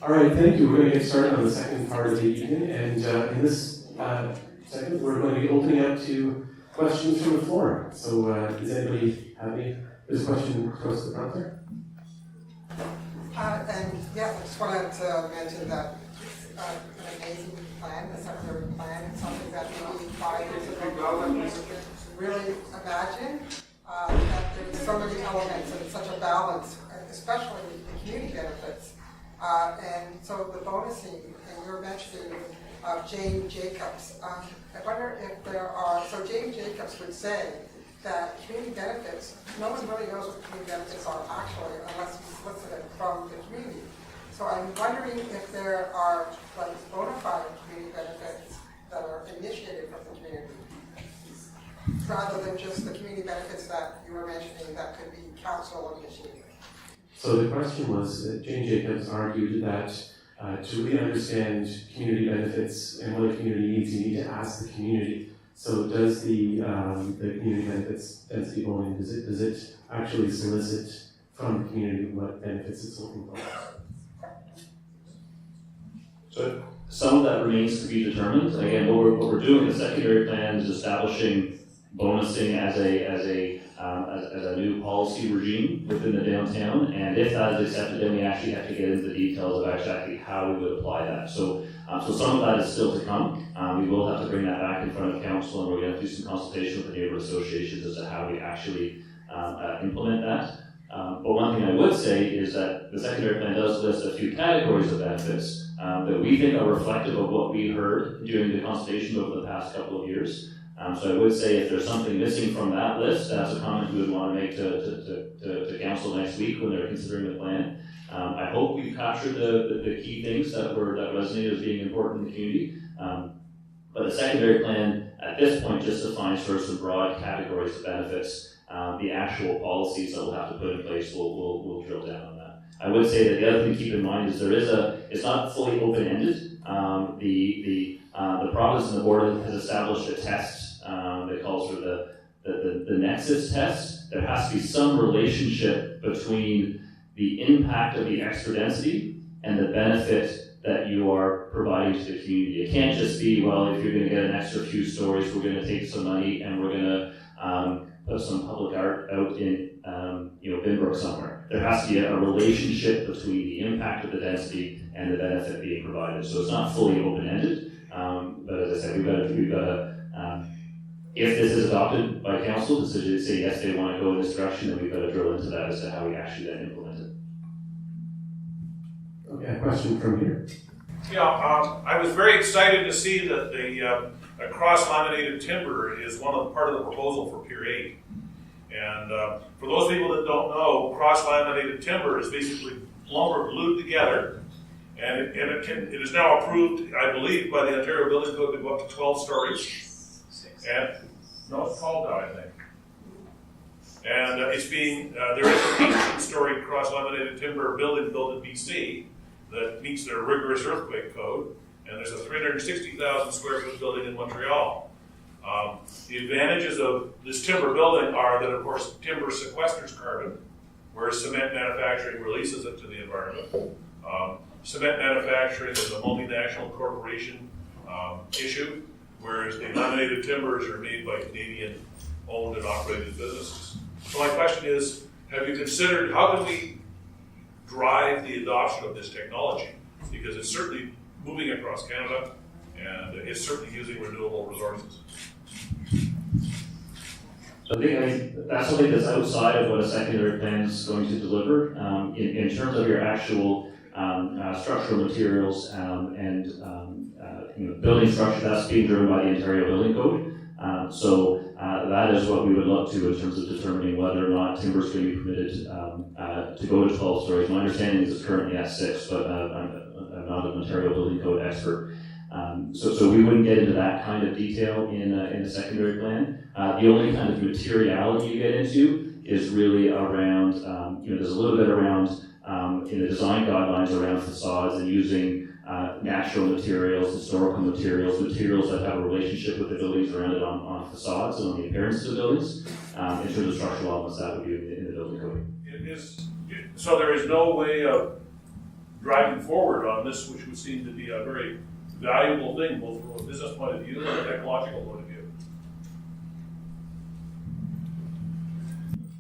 All right, thank you. We're going to get started on the second part of the evening, and in this segment, we're going to be opening up to questions from the floor. So, does anybody have any? There's a question close to the front there. I just wanted to mention that an amazing plan, the secondary plan. It's something that maybe 5 years ago we didn't really imagine. That there's so many elements and such a balance, especially the community benefits. And so the bonusing, and you're mentioning Jane Jacobs. I wonder if there are, so Jane Jacobs would say that community benefits, no one really knows what community benefits are actually unless you solicit it from the community. So I'm wondering if there are like bona fide community benefits that are initiated from the community, rather than just the community benefits that you were mentioning that could be council initiated. So the question was, Jane Jacobs argued that to really understand community benefits and what a community needs, you need to ask the community. So does the community benefits density voting, does it actually solicit from the community what benefits it's looking for? So some of that remains to be determined. Again, what we're doing in the secondary plan is establishing bonusing as a new policy regime within the downtown, and if that is accepted, then we actually have to get into the details of exactly how we would apply that. So some of that is still to come. We will have to bring that back in front of council, and we're going to do some consultation with the neighborhood associations as to how we actually implement that. But one thing I would say is that the secondary plan does list a few categories of benefits that we think are reflective of what we heard during the consultation over the past couple of years. So I would say if there's something missing from that list, that's a comment we would want to make to council next week when they're considering the plan. I hope we've captured the key things that resonated as being important in the community. But the secondary plan at this point just defines sort of some broad categories of benefits. The actual policies that we'll have to put in place will drill down on that. I would say that the other thing to keep in mind is it's not fully open-ended. The province and the board has established a test that calls for the nexus test. There has to be some relationship between the impact of the extra density and the benefit that you are providing to the community. It can't just be, well, if you're going to get an extra few stories, we're going to take some money and we're going to put some public art out in Binbrook somewhere. There has to be a relationship between the impact of the density and the benefit being provided. So it's not fully open-ended, but as I said, we've got to if this is adopted by council, to say yes, they want to go in this direction, then we've got to drill into that as to how we actually then implement it. Okay, a question from here. Yeah, I was very excited to see that the cross-laminated timber is part of the proposal for Pier 8. And for those people that don't know, cross-laminated timber is basically lumber glued together, and it is now approved, I believe, by the Ontario Building Code to go up to 12 stories. And no, it's 12 now, I think. And it's being there is a 18-story cross-laminated timber building built in BC that meets their rigorous earthquake code, and there's a 360,000 square foot building in Montreal. The advantages of this timber building are that, of course, timber sequesters carbon, whereas cement manufacturing releases it to the environment. Cement manufacturing is a multinational corporation issue, whereas the laminated timbers are made by Canadian-owned and operated businesses. So my question is, have you considered how can we drive the adoption of this technology? Because it's certainly moving across Canada, and it's certainly using renewable resources. So I think that's something that's outside of what a secondary plan is going to deliver. In terms of your actual structural materials and building structure, that's being driven by the Ontario Building Code. So that is what we would look to in terms of determining whether or not timber is going to be permitted to go to 12 stories. My understanding is it's currently at 6, but I'm not an Ontario Building Code expert. So we wouldn't get into that kind of detail in a secondary plan. The only kind of materiality you get into is really around, there's a little bit around in the design guidelines around facades and using natural materials, historical materials that have a relationship with the buildings around it on facades and on the appearance of the buildings. In terms of structural elements, that would be in the building code. So there is no way of driving forward on this, which would seem to be a very valuable thing, both from a business point of view and an ecological point of view.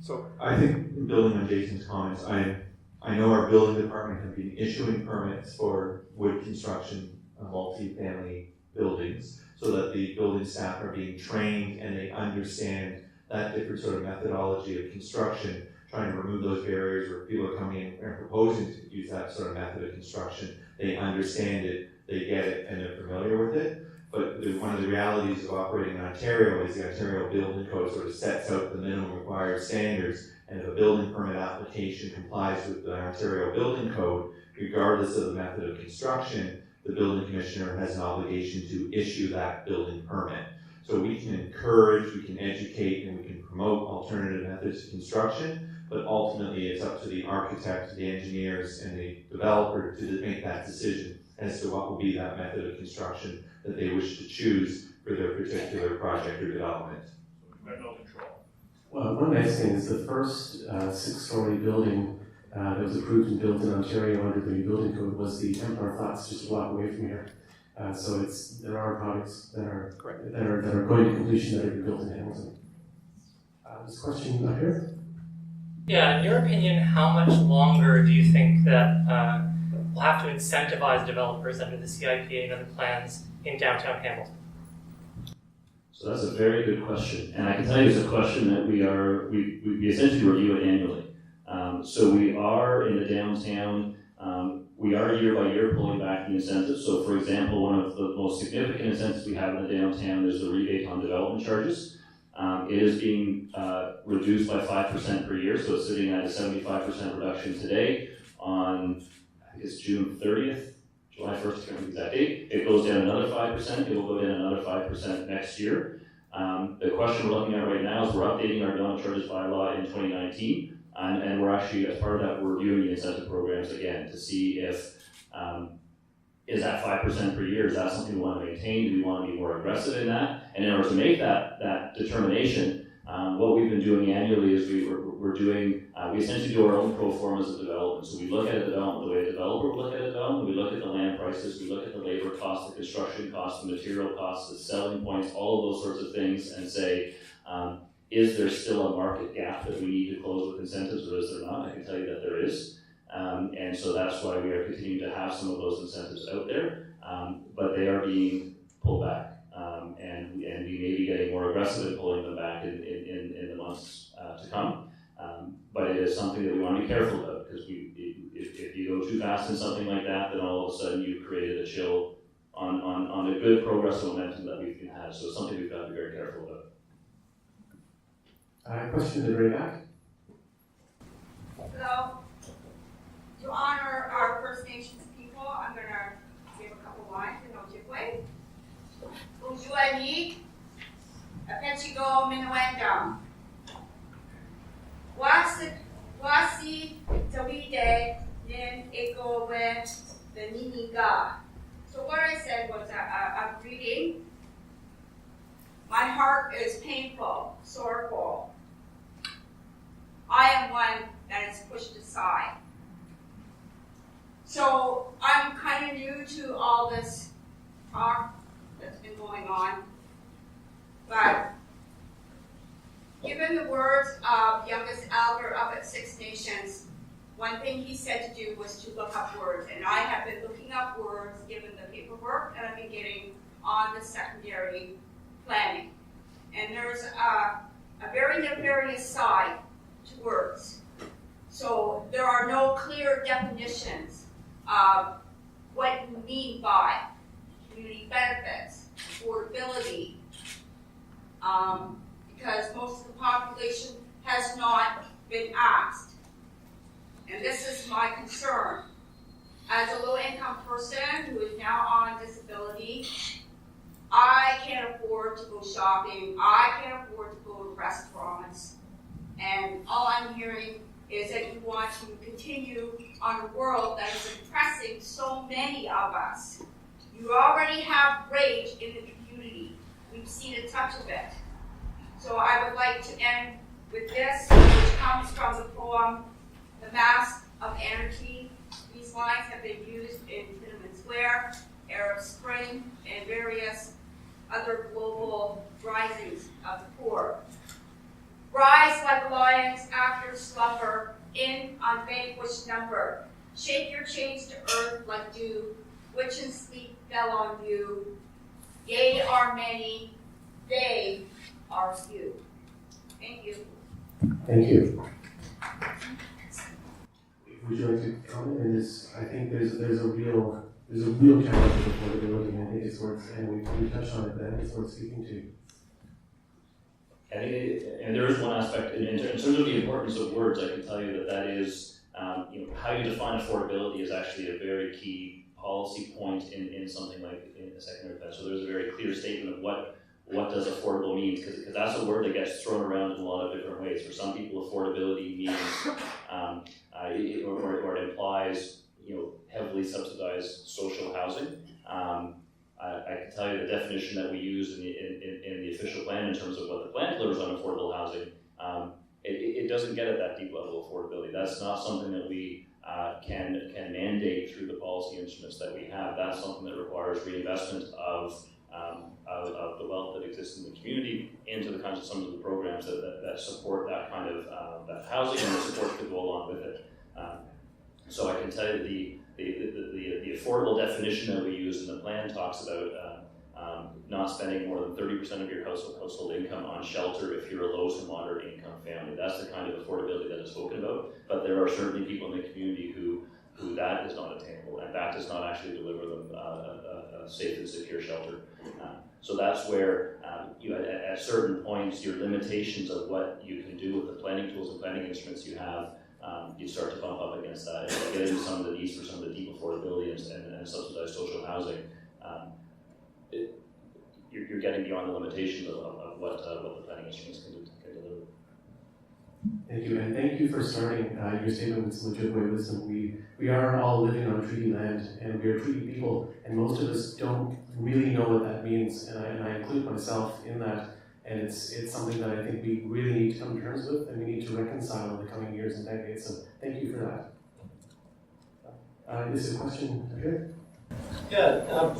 So I think, in building on Jason's comments, I know our building department have been issuing permits for wood construction of multi-family buildings, so that the building staff are being trained and they understand that different sort of methodology of construction, trying to remove those barriers where people are coming in and proposing to use that sort of method of construction. They understand it, they get it, and they're familiar with it. But one of the realities of operating in Ontario is the Ontario Building Code sort of sets out the minimum required standards, and if a building permit application complies with the Ontario Building Code, regardless of the method of construction, the building commissioner has an obligation to issue that building permit. So we can encourage, we can educate, and we can promote alternative methods of construction, but ultimately it's up to the architect, the engineers, and the developer to make that decision as to what will be that method of construction that they wish to choose for their particular project or development. So we've got no control. Well, one nice thing is the first 6-story building that was approved and built in Ontario under the new building code was the Templar Flats, just a block away from here. So there are projects that are going to completion that are being built in Hamilton. This question up here. Yeah, in your opinion, how much longer do you think that we'll have to incentivize developers under the CIP and other plans in downtown Hamilton? So that's a very good question, and I can tell you it's a question that we essentially review it annually. So we are in the downtown, we are year by year pulling back the incentives. So for example, one of the most significant incentives we have in the downtown is the rebate on development charges. It is being reduced by 5% per year, so it's sitting at a 75% reduction today on, I think it's June 30th, July 1st, I can't remember that date. It goes down another 5%, it will go down another 5% next year. The question we're looking at right now is we're updating our development charges bylaw in 2019, and we're actually, as part of that, we're reviewing the incentive programs again to see if, is that 5% per year, is that something we want to maintain? Do we want to be more aggressive in that? And in order to make that determination, what we've been doing annually is we're doing, we essentially do our own pro formas of development. So we look at a development the way a developer would look at a development, we look at the land prices, we look at the labor costs, the construction costs, the material costs, the selling points, all of those sorts of things, and say, is there still a market gap that we need to close with incentives, or is there not? I can tell you that there is. And so that's why we are continuing to have some of those incentives out there, but they are being pulled back. And we may be getting more aggressive in pulling them back in the months to come. But it is something that we want to be careful about, because if you go too fast in something like that, then all of a sudden you've created a chill on the good progress and momentum that we've had. So it's something we've got to be very careful about. Question in the very back. Hello. To honor our First Nations people, I'm going to give a couple lines in Ojibwe. Ujuani, Apechigo Minawendam. Wasi Tawide Nin Ego Wen the Niniga. So what I said was a greeting. My heart is painful, sorrowful. I am one that is pushed aside. So I'm kind of new to all this talk that's been going on, but given the words of youngest elder up at Six Nations, one thing he said to do was to look up words, and I have been looking up words given the paperwork that I've been getting on the secondary planning. And there's a very nefarious side to words. So there are no clear definitions of what you mean by community benefits, affordability, because most of the population has not been asked. And this is my concern. As a low-income person who is now on disability, I can't afford to go shopping, I can't afford to go to restaurants, and all I'm hearing is that you want to continue on a world that is oppressing so many of us. You already have rage in the community. We've seen a touch of it. So I would like to end with this, which comes from the poem, The Mask of Anarchy. Please These lines have been used in Tiananmen Square, Arab Spring, and various other global risings of the poor. Rise like lions after slumber, in unvanquished number. Shake your chains to earth like dew, which in sleep fell on you. They are many, they are few. Thank you. Thank you. Would you like to comment on this? I think there's a real challenge with affordability, and I think it's worth, and we touched on it, but I think it's worth speaking to. And there is one aspect, in terms of the importance of words, I can tell you that is, how you define affordability is actually a very key policy point in something like in a secondary plan. So there's a very clear statement of what does affordable mean, because that's a word that gets thrown around in a lot of different ways. For some people, affordability means, or it implies, heavily subsidized social housing. I can tell you the definition that we use in the official plan in terms of what the plan delivers on affordable housing. It doesn't get at that deep level of affordability. That's not something that we can mandate through the policy instruments that we have. That's something that requires reinvestment of the wealth that exists in the community into the kinds of some of the programs that support that kind of that housing and the support that go along with it. So I can tell you the affordable definition that we use in the plan talks about not spending more than 30% of your household income on shelter if you're a low to moderate income family. That's the kind of affordability that is spoken about. But there are certainly people in the community who that is not attainable, and that does not actually deliver them a safe and secure shelter. So that's where at certain points your limitations of what you can do with the planning tools and planning instruments you have, you start to bump up against that and get into some of the needs for some of the deep affordability and subsidized social housing. You're getting beyond the limitations of what the planning instruments can deliver. Thank you, and thank you for starting your statement with some Ojibwe wisdom. We are all living on treaty land, and we are treaty people, and most of us don't really know what that means, and I include myself in that. And it's something that I think we really need to come to terms with, and we need to reconcile in the coming years and decades. So thank you for that. Is there a question here? Yeah, I'm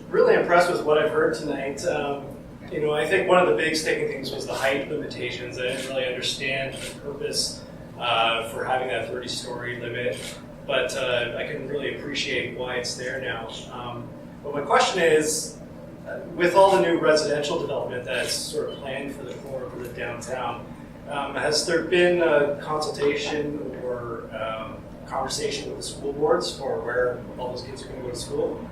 really impressed with what I've heard tonight. I think one of the big sticking things was the height limitations. I didn't really understand the purpose for having that 30-story limit, but I can really appreciate why it's there now. But my question is, with all the new residential development that's sort of planned for the core of the downtown, has there been a consultation or conversation with the school boards for where all those kids are going to go to school?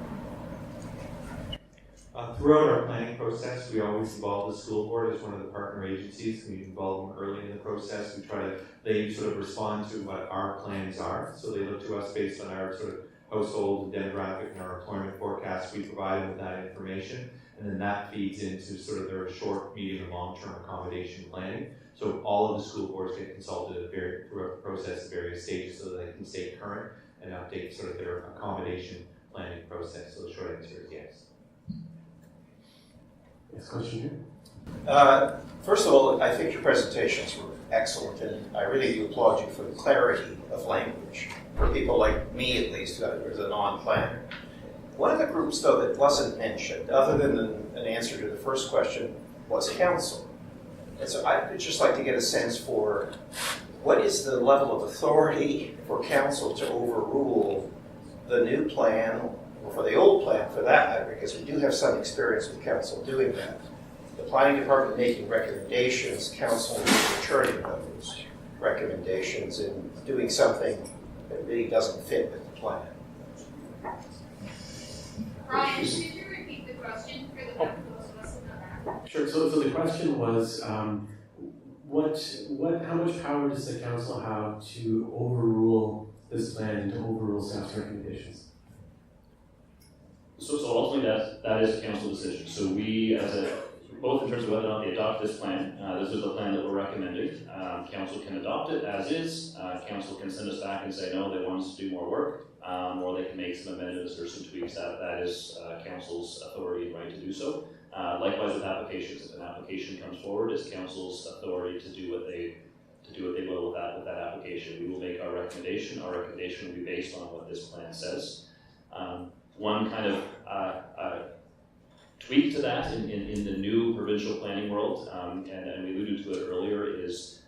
Throughout our planning process, we always involve the school board as one of the partner agencies. We involve them early in the process. They sort of respond to what our plans are. So they look to us based on our sort of household and demographic and our employment forecast. We provide them with that information, and then that feeds into sort of their short, medium, and long-term accommodation planning. So all of the school boards get consulted throughout the process at various stages so that they can stay current and update sort of their accommodation planning process. So the short answer is yes. Next question here. First of all, I think your presentations were excellent, and I really do applaud you for the clarity of language for people like me, at least, who is a non-planner. One of the groups, though, that wasn't mentioned, other than an answer to the first question, was council. And so I would just like to get a sense for what is the level of authority for council to overrule the new plan, or for the old plan for that matter, because we do have some experience with council doing that. The planning department making recommendations, council returning those recommendations and doing something that really doesn't fit with the plan. Brian, could you repeat the question for the benefit of those of us who know that? Sure. So the question was, how much power does the council have to overrule this plan and to overrule staff's recommendations? So ultimately that is a council decision. So we, both in terms of whether or not they adopt this plan, this is the plan that we're recommending. Council can adopt it as is. Council can send us back and say, no, they want us to do more work, or they can make some amendments or some tweaks. That is council's authority and right to do so. Likewise with applications. If an application comes forward, it's council's authority to do what they to do what they will with that application. We will make our recommendation. Our recommendation will be based on what this plan says. One kind of tweak to that in the new provincial planning world, and we alluded to it earlier, is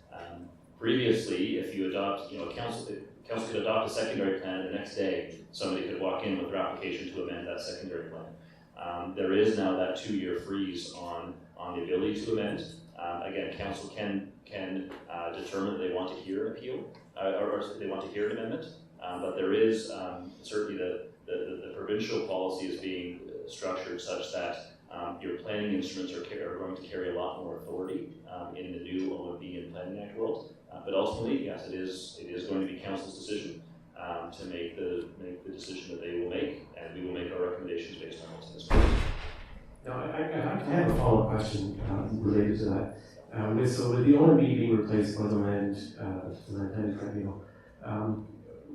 previously, if you adopt, council could adopt a secondary plan, the next day somebody could walk in with their application to amend that secondary plan. There is now that 2-year freeze on the ability to amend. Again, council can determine that they want to hear an appeal, or they want to hear an amendment, but there is certainly the provincial policy is being structured such that your planning instruments are going to carry a lot more authority in the new OMB and Planning Act world. But ultimately, yes, it is going to be council's decision to make the decision that they will make, and we will make our recommendations based on what's in this plan. Now, I have a follow-up question related to that. So with the OMB being replaced by the land planning tribunal,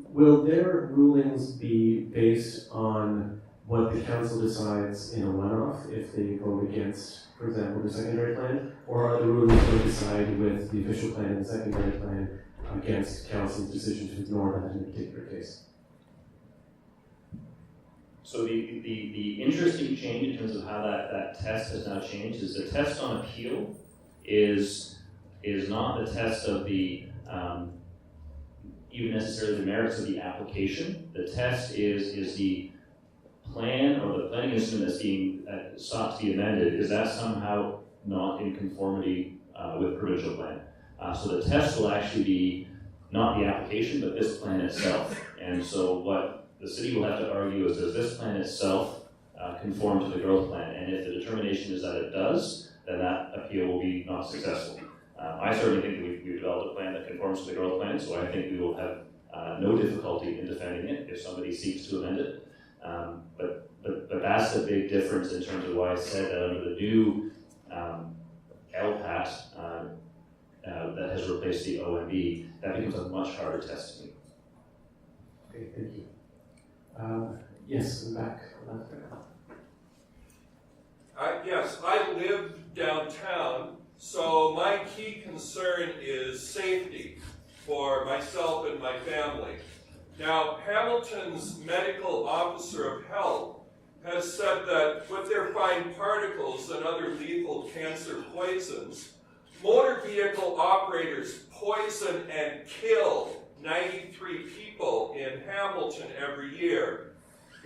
will their rulings be based on what the council decides in a runoff if they vote against, for example, the secondary plan, or are the rulings going to decide with the official plan and the secondary plan against council's decision to ignore that in a particular case? So the interesting change in terms of how that test has now changed is the test on appeal is not the test of the even necessarily the merits of the application. The test is the plan or the planning instrument that's being sought to be amended, is that somehow not in conformity with provincial plan? So the test will actually be not the application, but this plan itself. And so what the city will have to argue is, does this plan itself conform to the growth plan? And if the determination is that it does, then that appeal will be not successful. I certainly think that we've developed a plan that conforms to the growth plan, so I think we will have no difficulty in defending it if somebody seeks to amend it. But that's the big difference in terms of why I said that under the new LPAT that has replaced the OMB, that becomes a much harder test to meet. Okay, thank you. Yes, in the back. Yes, I live downtown, so my key concern is safety for myself and my family. Now, Hamilton's medical officer of health has said that with their fine particles and other lethal cancer poisons, motor vehicle operators poison and kill 93 people in Hamilton every year,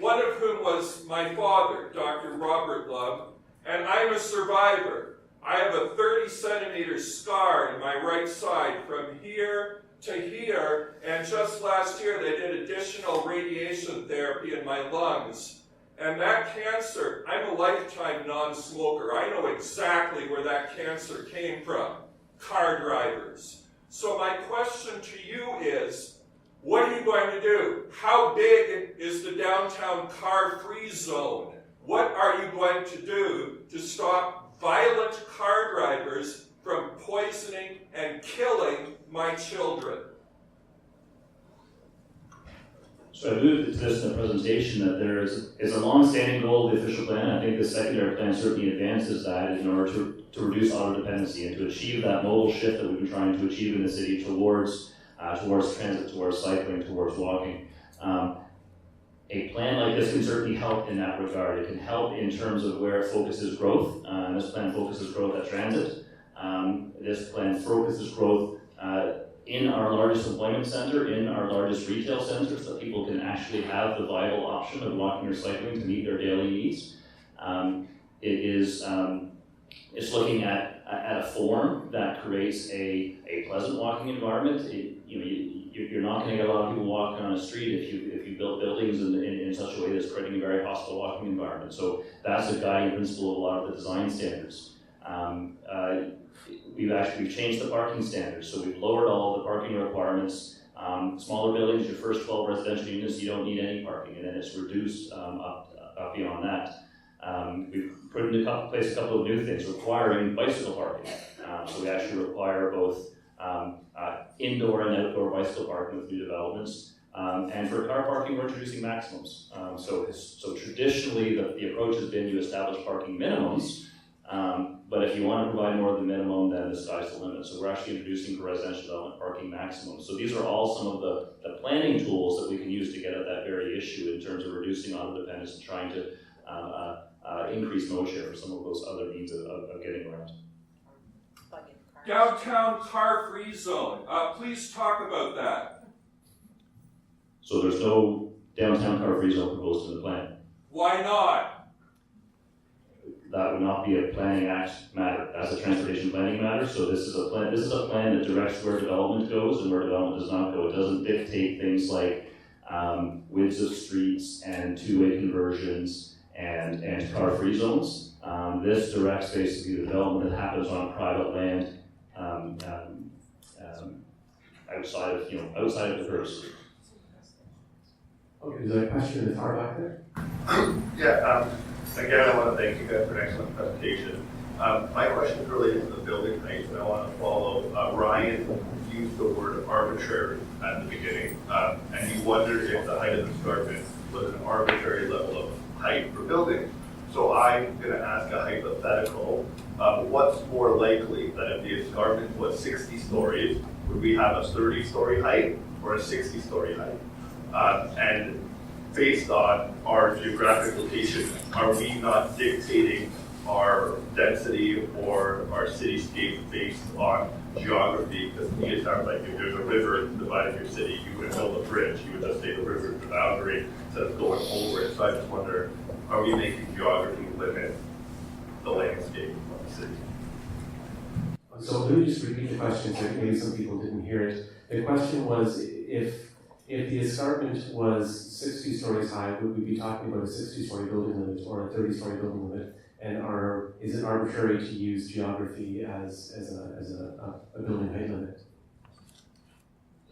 one of whom was my father, Dr. Robert Love, and I'm a survivor. I have a 30-centimeter scar in my right side from here to here, and just last year they did additional radiation therapy in my lungs. And that cancer, I'm a lifetime non-smoker. I know exactly where that cancer came from. Car drivers. So my question to you is, what are you going to do? How big is the downtown car-free zone? What are you going to do to stop violent car drivers from poisoning and killing my children? So I alluded to this in the presentation that there is a long-standing goal of the official plan. I think the secondary plan certainly advances that in order to reduce auto dependency and to achieve that modal shift that we've been trying to achieve in the city towards transit, towards cycling, towards walking. A plan like this can certainly help in that regard. It can help in terms of where it focuses growth. This plan focuses growth at transit. This plan focuses growth in our largest employment center, in our largest retail center, so that people can actually have the viable option of walking or cycling to meet their daily needs. It's looking at a form that creates a pleasant walking environment. You're not going to get a lot of people walking on a street if you build buildings in such a way that's creating a very hostile walking environment. So that's a guiding principle of a lot of the design standards. We've changed the parking standards, so we've lowered all the parking requirements. Smaller buildings, your first 12 residential units, you don't need any parking, and then it's reduced up beyond that. We've put into place a couple of new things, requiring bicycle parking. So we actually require both indoor and outdoor bicycle parking with new developments. And for car parking, we're introducing maximums. So traditionally, the approach has been you establish parking minimums, But if you want to provide more than the minimum, then the sky's the limit. So we're actually introducing for residential development parking maximum. So these are all some of the planning tools that we can use to get at that very issue in terms of reducing auto dependence and trying to increase mode share for some of those other means of getting around. Downtown car-free zone. Please talk about that. So there's no downtown car-free zone proposed in the plan. Why not? That would not be a planning act matter. That's a transportation planning matter. So this is a plan. This is a plan that directs where development goes and where development does not go. It doesn't dictate things like widths of streets and two-way conversions and car-free zones. This directs basically the development that happens on private land outside of the curves. Okay, there's a question in the far back there. Yeah, again, I want to thank you guys for an excellent presentation. My question is related to the building height, and I want to follow. Ryan used the word arbitrary at the beginning, and he wondered if the height of the escarpment was an arbitrary level of height for buildings. So I'm going to ask a hypothetical. What's more likely, that if the escarpment was 60 stories, would we have a 30-story height or a 60-story height? And based on our geographic location, are we not dictating our density or our cityscape based on geography? Because to me it sounds like if there's a river dividing your city, you wouldn't build a bridge, you would just say the river is the boundary instead of going over it. So I just wonder, are we making geography limit the landscape of the city? So let me just repeat the question, so maybe some people didn't hear it. The question was, if the escarpment was 60 stories high, would we be talking about a 60-story building limit or a 30-story building limit? And is it arbitrary to use geography as a building height limit?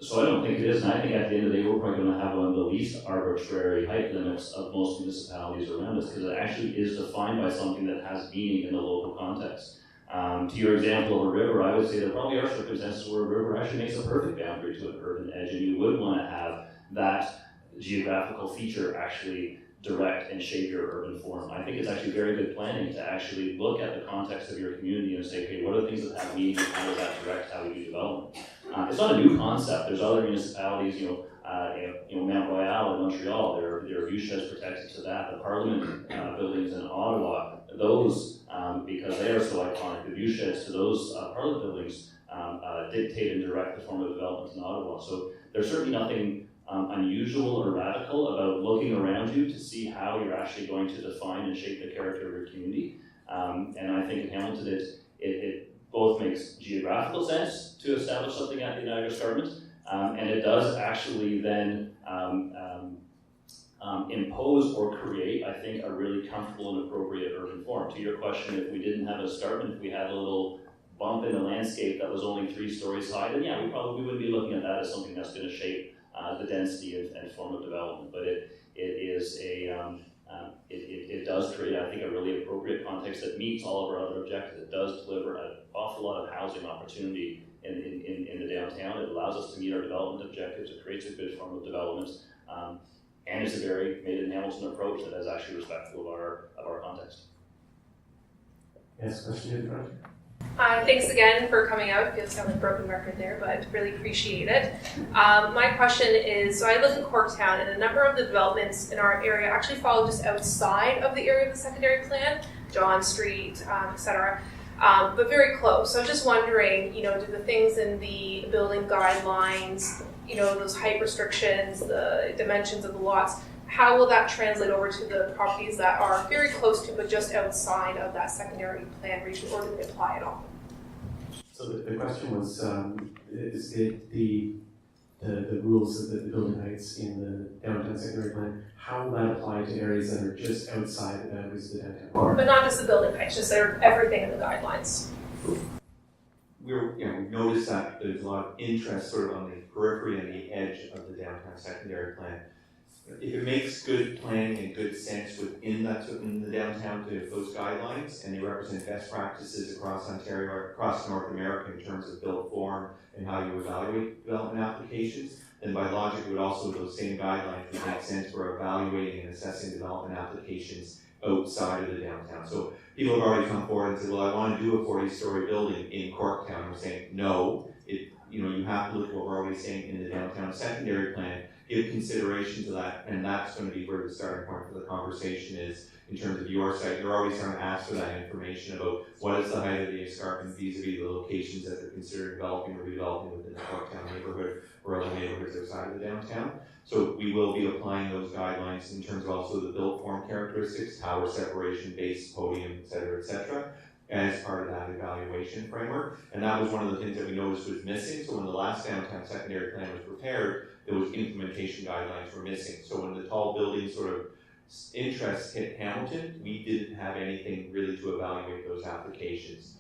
So I don't think it is, and I think at the end of the day, we're probably going to have one of the least arbitrary height limits of most municipalities around us, because it actually is defined by something that has meaning in the local context. To your example of a river, I would say there probably are circumstances where a river actually makes a perfect boundary to an urban edge, and you would want to have that geographical feature actually direct and shape your urban form. I think it's actually very good planning to actually look at the context of your community and say, okay, what are the things that have meaning and how does that direct how we do development? It's not a new concept. There's other municipalities, Mount Royal in Montreal, there are view sheds protected to that. The Parliament buildings in Ottawa, those, because they are so iconic, the view sheds to those Parliament buildings dictate and direct the form of development in Ottawa. So there's certainly nothing unusual or radical about looking around you to see how you're actually going to define and shape the character of your community. And I think in Hamilton, it both makes geographical sense to establish something at the Niagara Escarpment, and it does actually then impose or create, I think, a really comfortable and appropriate urban form. To your question, if we didn't have an escarpment, if we had a little bump in the landscape that was only 3 stories high, then yeah, we probably wouldn't be looking at that as something that's going to shape the density and form of development. But it does create, I think, a really appropriate context that meets all of our other objectives. It does deliver an awful lot of housing opportunity in the downtown. It allows us to meet our development objectives. It creates a good form of development. And it's a very made in Hamilton approach that is actually respectful of our context. Yes, question in front. Thanks again for coming out. It feels like a broken record there, but really appreciate it. My question is, so I live in Corktown, and a number of the developments in our area actually fall just outside of the area of the secondary plan, John Street, etc., but very close. So I'm just wondering, do the things in the building guidelines, those height restrictions, the dimensions of the lots, how will that translate over to the properties that are very close to but just outside of that secondary plan region, or do they apply at all? So the question was, is the rules of the building heights in the downtown secondary plan, how will that apply to areas that are just outside the boundaries of the downtown? But not just the building heights, just everything in the guidelines. We've noticed that there's a lot of interest sort of on the periphery and the edge of the downtown secondary plan. If it makes good planning and good sense within the downtown to those guidelines, and they represent best practices across Ontario or across North America in terms of built form and how you evaluate development applications, then by logic, those same guidelines would make sense for evaluating and assessing development applications outside of the downtown. So people have already come forward and said, well, I want to do a 40-story building in Corktown. We're saying, no, you have to look at what we're already saying in the downtown secondary plan, give consideration to that, and that's going to be where the starting point for the conversation is in terms of your site. You're already starting to ask for that information about what is the height of the escarpment vis-a-vis the locations that they're considering developing or redeveloping within the Corktown neighborhood or other neighborhoods outside of the downtown. So we will be applying those guidelines in terms of also the built form characteristics, tower separation, base, podium, et cetera, as part of that evaluation framework. And that was one of the things that we noticed was missing. So when the last downtown secondary plan was prepared, those implementation guidelines were missing. So when the tall building sort of interest hit Hamilton, we didn't have anything really to evaluate those applications.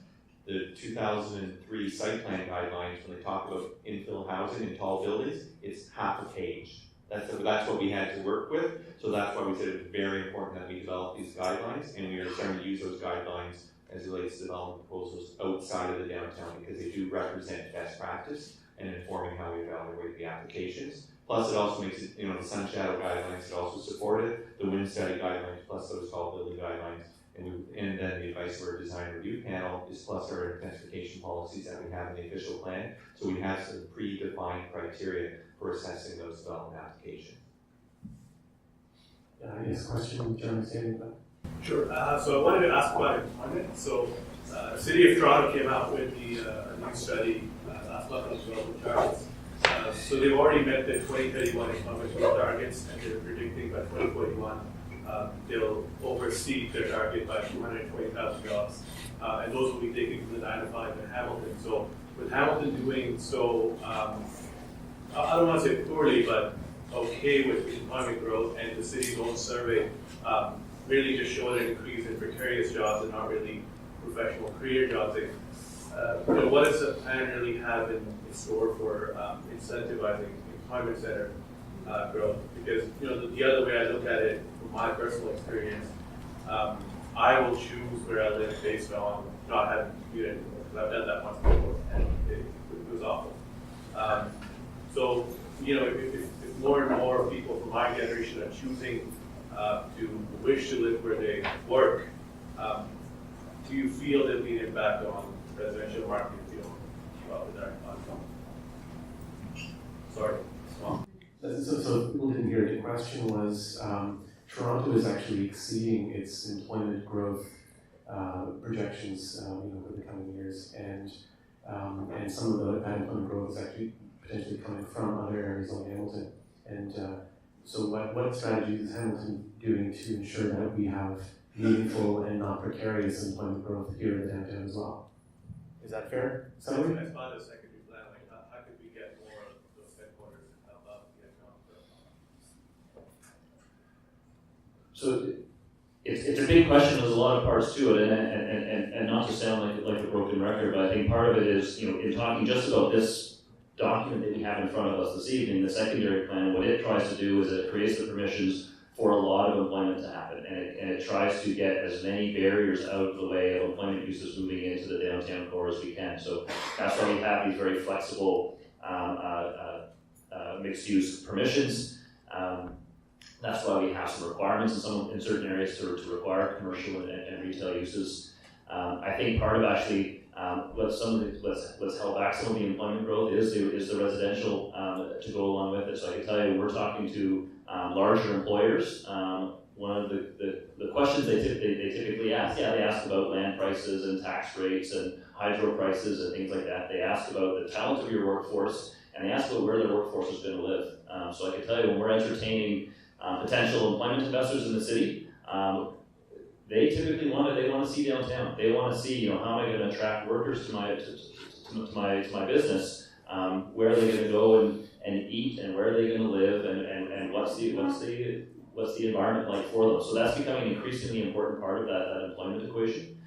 The 2003 site plan guidelines, when they talk about infill housing in tall buildings, it's half a page. That's what we had to work with. So that's why we said it was very important that we develop these guidelines, and we are starting to use those guidelines as it relates to development proposals outside of the downtown, because they do represent best practice and informing how we evaluate the applications. Plus, it also makes it, the sun shadow guidelines that also support it, the wind study guidelines, plus those tall building guidelines, and then the advice of our design review panel is plus our intensification policies that we have in the official plan. So we have some predefined criteria for assessing those development applications. Yes, question, John, standing by. Sure. So I wanted to ask about employment. So City of Toronto came out with the new study last month on development targets. So they've already met the 2031 employment growth targets, and they're predicting by 2041 they'll oversee their target by 220,000 jobs. And those will be taken from the 9 to 5 in Hamilton. So with Hamilton doing so, I don't want to say poorly, but okay with employment growth, and the city's own survey really just showed an increase in precarious jobs and not really professional career jobs. What does the plan really have in store for incentivizing employment center growth? Because the other way I look at it, from my personal experience, I will choose where I live based on not having to commute anymore, because I've done that once before and it was awful. So if more and more people from my generation are choosing to wish to live where they work, do you feel there'll be an impact on residential market with our Sorry. So people didn't hear it. The question was, Toronto is actually exceeding its employment growth projections, for the coming years, and some of that employment growth is actually potentially coming from other areas like Hamilton. And so what strategies is Hamilton doing to ensure that we have meaningful and not precarious employment growth here in the downtown as well? Is that fair? Summary? As part of the secondary plan, how could we get more of those headquarters and help out the economic growth? So it's a big question. There's a lot of parts to it, and not to sound like a broken record, but I think part of it is, in talking just about this document that we have in front of us this evening, the secondary plan, what it tries to do is it creates the permissions for a lot of employment to happen, and it tries to get as many barriers out of the way of employment uses moving into the downtown core as we can. So that's why we have these very flexible mixed-use permissions. That's why we have some requirements in certain areas to require commercial and retail uses. I think part of actually what's held back some of the employment growth is the residential to go along with it. So I can tell you, when we're talking to larger employers, one of the questions they typically ask, they ask about land prices and tax rates and hydro prices and things like that. They ask about the talent of your workforce, and they ask about where their workforce is going to live. So I can tell you, when we're entertaining potential employment investors in the city, they typically want to see downtown. They want to see, how am I going to attract workers to my business? Where are they going to go and eat, and where are they going to live, and what's the environment like for them? So that's becoming an increasingly important part of that employment equation.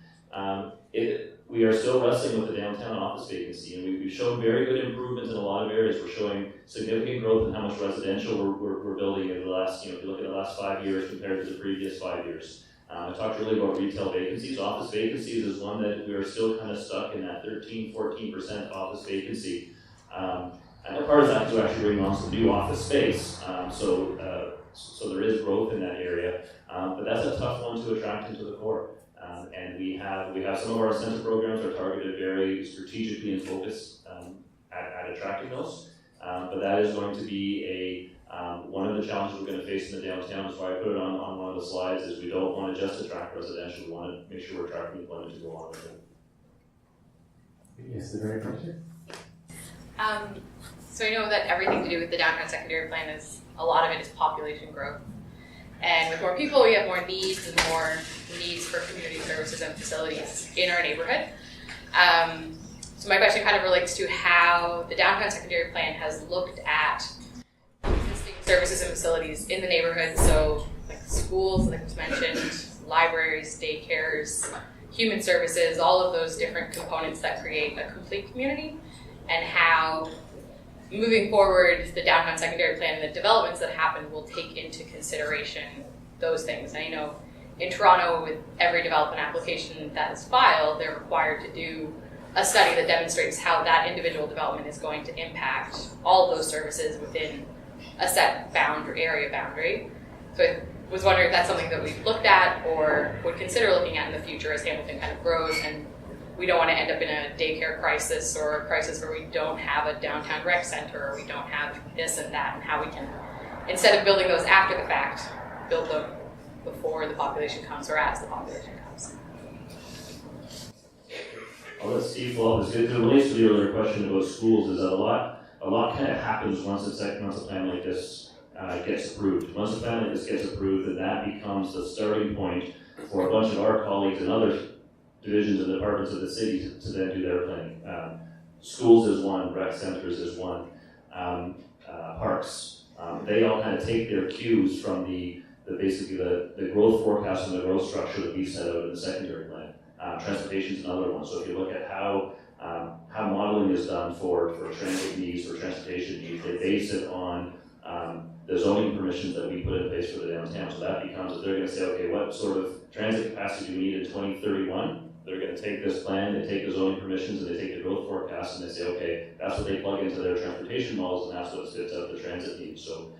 We are still wrestling with the downtown office vacancy, and we've shown very good improvements in a lot of areas. We're showing significant growth in how much residential we're building in the last, if you look at the last 5 years compared to the previous 5 years. I talked really about retail vacancies. Office vacancies is one that we are still kind of stuck in that 13-14% office vacancy. And part of that is we're actually bringing on some new office space. So So there is growth in that area, but that's a tough one to attract into the core. And we have some of our incentive programs are targeted very strategically and focused at attracting those. But that is going to be one of the challenges we're going to face in the downtown. Is why I put it on one of the slides. Is we don't want to just attract residential. We want to make sure we're attracting employment to go along with it. Yes, the very question. So I know that everything to do with the downtown secondary plan is, a lot of it is population growth. And with more people, we have more needs and more needs for community services and facilities in our neighborhood. So my question kind of relates to how the downtown secondary plan has looked at existing services and facilities in the neighborhood. So like schools, like was mentioned, libraries, daycares, human services, all of those different components that create a complete community, and how moving forward, the downtown secondary plan and the developments that happen will take into consideration those things. And I know in Toronto, with every development application that is filed, they're required to do a study that demonstrates how that individual development is going to impact all of those services within a set area boundary. So I was wondering if that's something that we've looked at or would consider looking at in the future as Hamilton kind of grows, and we don't want to end up in a daycare crisis or a crisis where we don't have a downtown rec center or we don't have this and that, and how we can, instead of building those after the fact, build them before the population comes or as the population comes. I'll let Steve follow up. It relates to the earlier question about schools. Is that a lot kind of happens once a plan like this gets approved. Once a plan like this gets approved, then that becomes the starting point for a bunch of our colleagues and other divisions and departments of the city to then do their planning. Schools is one, rec centers is one, parks. They all kind of take their cues from basically the growth forecast and the growth structure that we set out in the secondary plan. Transportation is another one. So if you look at how modeling is done for transit needs or transportation needs, they base it on the zoning permissions that we put in place for the downtown. So that becomes, if they're going to say, okay, what sort of transit capacity do we need in 2031? They're going to take this plan, they take the zoning permissions, and they take the growth forecast, and they say, okay, that's what they plug into their transportation models, and that's what spits out the transit needs. So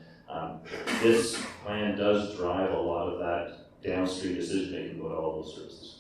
this plan does drive a lot of that downstream decision making about all those services.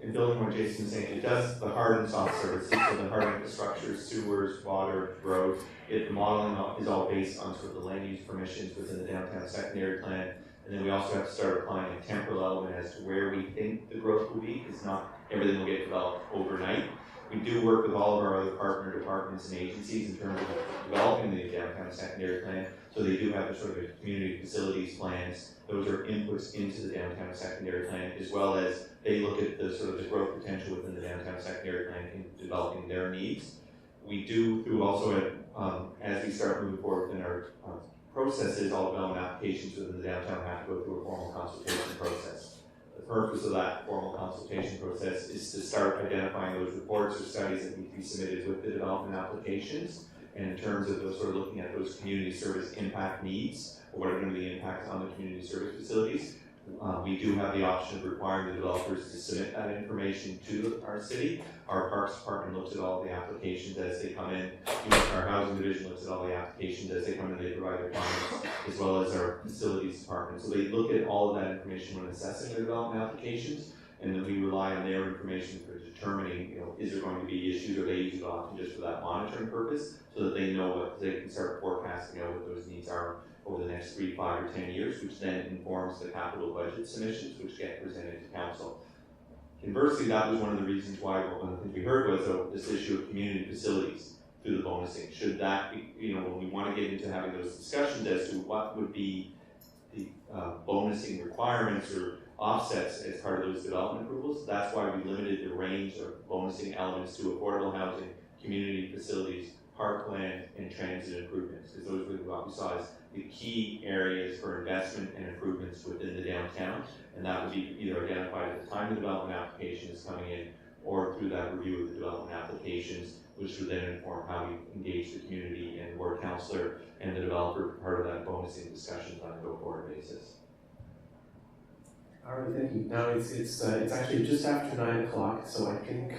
In building what Jason's saying, it does the hard and soft services, so the hard infrastructure, sewers, water, roads. The modeling is all based on sort of the land use permissions within the downtown secondary plan. And then we also have to start applying a temporal element as to where we think the growth will be, because not everything will get developed overnight. We do work with all of our other partner departments and agencies in terms of developing the downtown secondary plan. So they do have the sort of community facilities plans. Those are inputs into the downtown secondary plan, as well as they look at the sort of the growth potential within the downtown secondary plan in developing their needs. We do through also as we start moving forward in our processes, all development applications within the downtown have to go through a formal consultation process. The purpose of that formal consultation process is to start identifying those reports or studies that need to be submitted with the development applications. And in terms of those sort of looking at those community service impact needs, or what are going to be the impacts on the community service facilities, we do have the option of requiring the developers to submit that information to our city. Our Parks Department looks at all the applications as they come in. Our Housing Division looks at all the applications as they come in. They provide their comments, as well as our Facilities Department. So they look at all of that information when assessing their development applications, and then we rely on their information for determining, is there going to be issues, or they use it often just for that monitoring purpose, so that they know what they can start forecasting out what those needs are over the next 3, 5, or 10 years, which then informs the capital budget submissions, which get presented to council. Conversely, that was one of the reasons why one of the things we heard was this issue of community facilities through the bonusing. Should that be, when we want to get into having those discussions as to what would be the bonusing requirements or offsets as part of those development approvals, that's why we limited the range of bonusing elements to affordable housing, community facilities, parkland, and transit improvements, because those were what we saw as the key areas for investment and improvements within the downtown, and that would be either identified at the time the development application is coming in, or through that review of the development applications, which would then inform how we engage the community and the ward councillor and the developer part of that bonusing discussions on a go-forward basis. All right, thank you. Now it's actually just after 9 o'clock, so I think,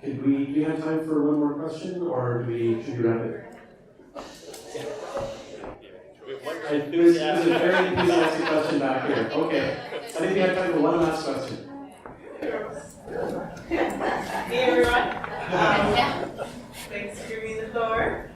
do we have time for one more question, or should we wrap it? And there's a very enthusiastic question back here. Okay. I think we have time for one last question. Hey everyone. Thanks for giving me the floor.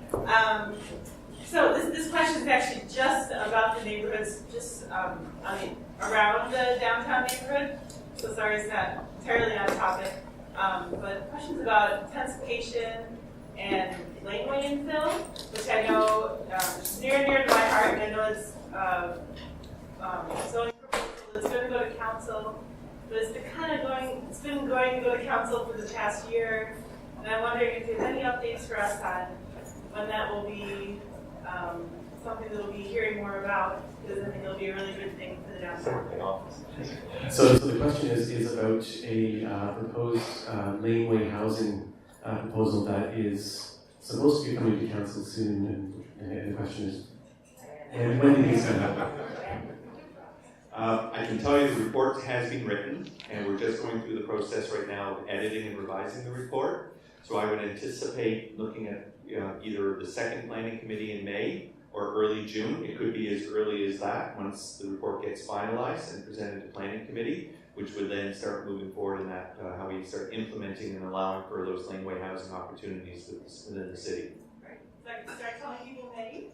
So this question is actually just about the neighborhoods, just around the downtown neighborhood. So sorry it's not entirely on topic. But questions about intensification and laneway infill, which I know is near and dear to my heart, and I know it's zoning proposal that's going to go to council. But it's been going to go to council for the past year, and I'm wondering if there's any updates for us on when that will be something that we'll be hearing more about, because I think it'll be a really good thing for the downtown. So the question is about a proposed laneway housing proposal that is supposed to be coming to council soon, and the question is, when do you think it's going to happen? I can tell you the report has been written, and we're just going through the process right now of editing and revising the report. So I would anticipate looking at either the second planning committee in May or early June. It could be as early as that once the report gets finalized and presented to planning committee, which would then start moving forward in that how we start implementing and allowing for those laneway housing opportunities within the city. Right. So I can start telling people May?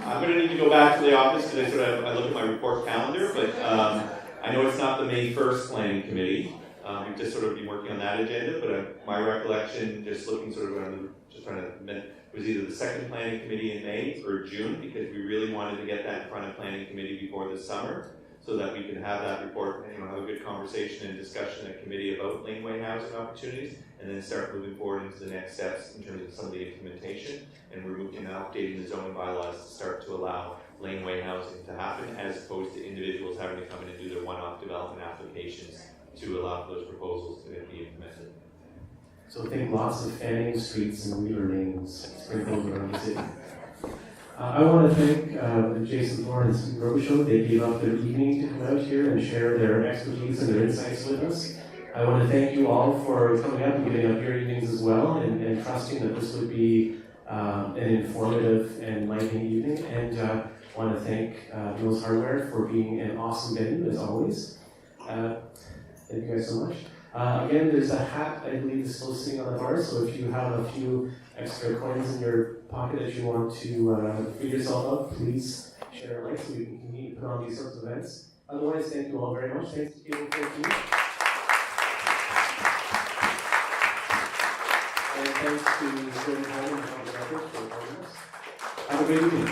I'm going to need to go back to the office because I look at my report calendar, but I know it's not the May 1st planning committee. We've just sort of been working on that agenda, but my recollection, just looking sort of around, just trying to, was either the second planning committee in May or June, because we really wanted to get that in front of planning committee before the summer, so that we can have that report, have a good conversation and discussion at committee about laneway housing opportunities, and then start moving forward into the next steps in terms of some of the implementation and removing and updating the zoning bylaws to start to allow laneway housing to happen, as opposed to individuals having to come in and do their one-off development applications to allow for those proposals to be implemented. So think lots of fanning streets and wheeler lanes sprinkled around the city. I want to thank Jason Thorne and Robichaud. They gave up their evening to come out here and share their expertise and their insights with us. I want to thank you all for coming up and giving up your evenings as well, and trusting that this would be an informative and enlightening evening. And I want to thank Mills Hardware for being an awesome venue as always. Thank you guys so much. Again, there's a hat I believe is still sitting on the bar, so if you have a few extra coins in your pocket that you want to free yourself of, please share a link so we can continue to put on these sorts of events. Otherwise, thank you all very much. Thanks to Cable 14. And thanks to Thorne and Robichaud for recording us. Have a great evening.